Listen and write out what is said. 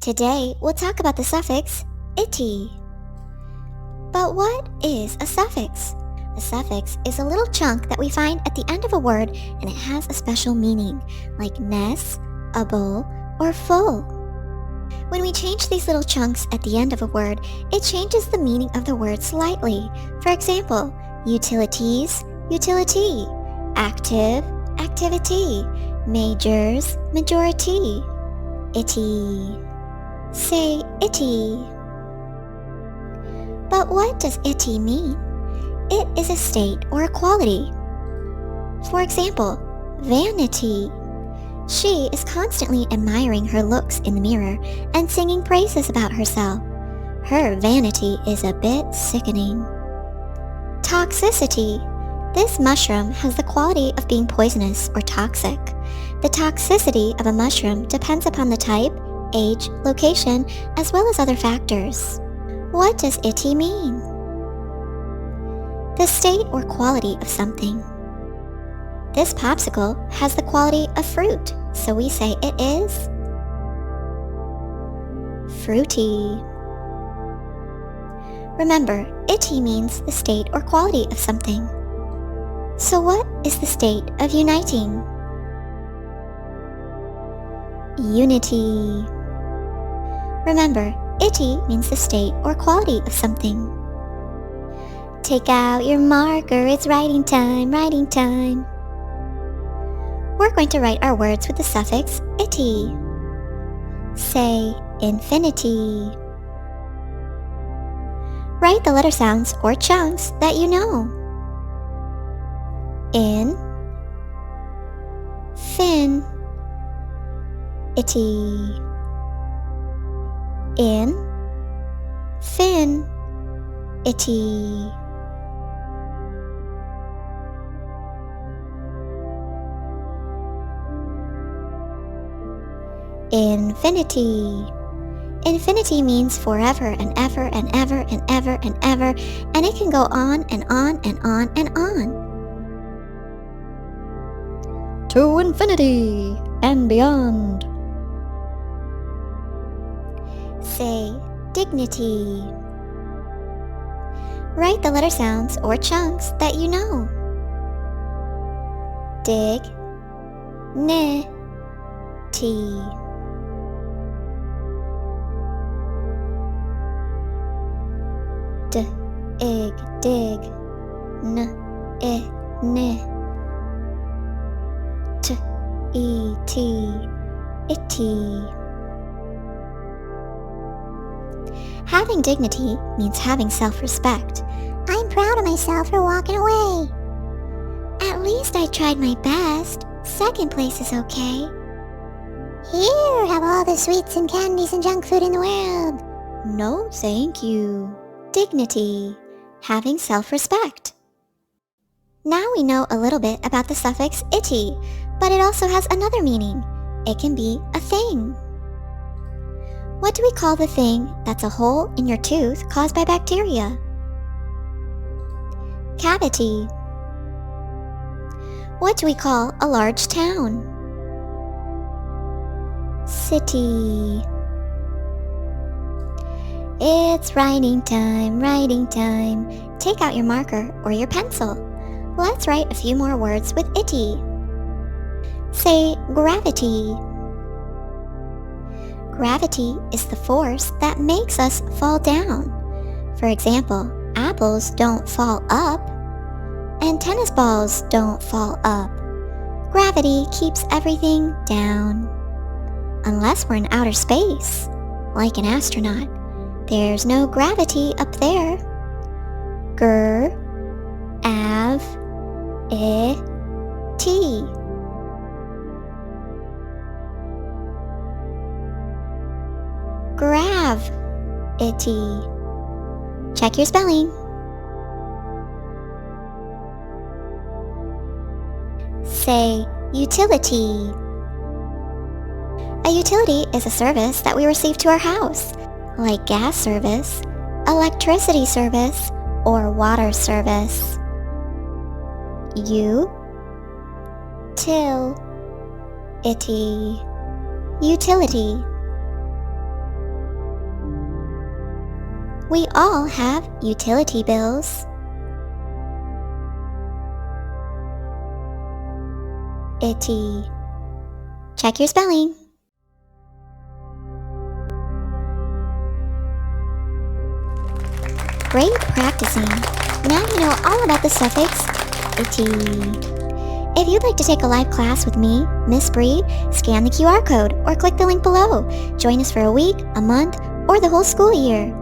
Today, we'll talk about the suffix "-ity". But what is a suffix? A suffix is a little chunk that we find at the end of a word and it has a special meaning, like ness, able, or full. When we change these little chunks at the end of a word, it changes the meaning of the word slightly. For example, utilities, utility, active, activity, majors, majority, itty. Say itty. But what does itty mean? It is a state or a quality. For example, vanity. She is constantly admiring her looks in the mirror and singing praises about herself. Her vanity is a bit sickening. Toxicity. This mushroom has the quality of being poisonous or toxic. The toxicity of a mushroom depends upon the type, age, location, as well as other factors. What does itty mean? The state or quality of something. This popsicle has the quality of fruit, so we say it is fruity. Remember, itty means the state or quality of something. So what is the state of uniting? Unity. Remember, itty means the state or quality of something. Take out your marker, it's writing time, writing time. We're going to write our words with the suffix itty. Say infinity. Write the letter sounds or chunks that you know. In, fin, itty. In, fin, itty. Infinity. Infinity means forever and ever and ever and ever and ever, and it can go on and on and on and on. To infinity and beyond. Say dignity. Write the letter sounds or chunks that you know. Dig, ni, tea. Ig, dig, n, I, ni, t, e, t, itty. Having dignity means having self-respect. I'm proud of myself for walking away. At least I tried my best. Second place is okay. Here, have all the sweets and candies and junk food in the world. No, thank you. Dignity. Having self-respect. Now we know a little bit about the suffix itty, but it also has another meaning. It can be a thing. What do we call the thing that's a hole in your tooth caused by bacteria? Cavity. What do we call a large town? City. It's writing time, writing time. Take out your marker or your pencil. Let's write a few more words with itty. Say gravity. Gravity is the force that makes us fall down. For example, apples don't fall up, and tennis balls don't fall up. Gravity keeps everything down. Unless we're in outer space, like an astronaut. There's no gravity up there. Ger, av, I, t. Gravity. Check your spelling. Say utility. A utility is a service that we receive to our house, like gas service, electricity service, or water service. Utility. Utility. We all have utility bills. Itty. Check your spelling. Great practicing. Now you know all about the suffix itty. If you'd like to take a live class with me, Miss Bree, scan the QR code or click the link below. Join us for a week, a month, or the whole school year.